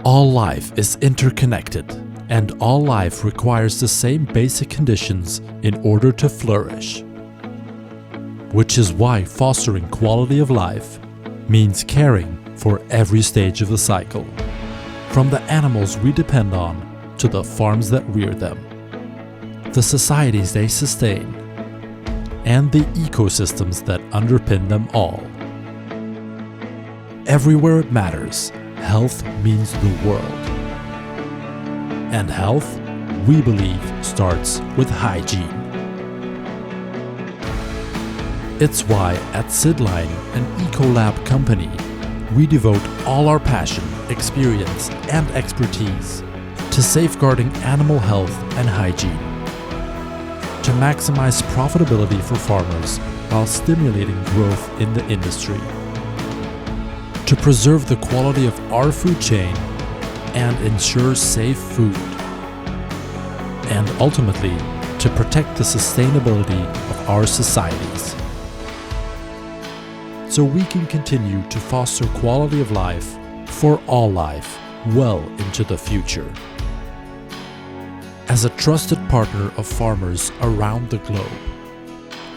All life is interconnected, and all life requires the same basic conditions in order to flourish. Which is why fostering quality of life means caring for every stage of the cycle, from the animals we depend on to the farms that rear them, the societies they sustain, and the ecosystems that underpin them all. Everywhere it matters, health means the world. And health, we believe, starts with hygiene. It's why at CID, an Ecolab company, we devote all our passion, experience, and expertise to safeguarding animal health and hygiene, to maximize profitability for farmers while stimulating growth in the industry, to preserve the quality of our food chain and ensure safe food, and ultimately to protect the sustainability of our societies, so we can continue to foster quality of life for all life well into the future. As a trusted partner of farmers around the globe,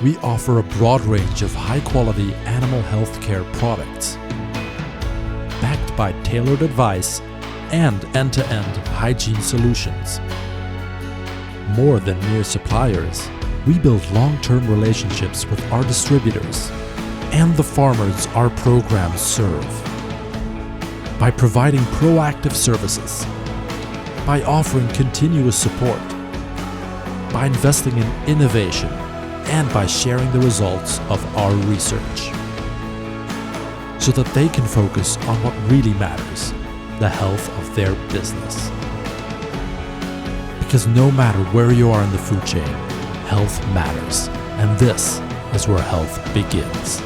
we offer a broad range of high-quality animal health care products, backed by tailored advice and end-to-end hygiene solutions. More than mere suppliers, we build long-term relationships with our distributors and the farmers our programs serve. By providing proactive services, by offering continuous support, by investing in innovation, and by sharing the results of our research, so that they can focus on what really matters, the health of their business. Because no matter where you are in the food chain, health matters, and this is where health begins.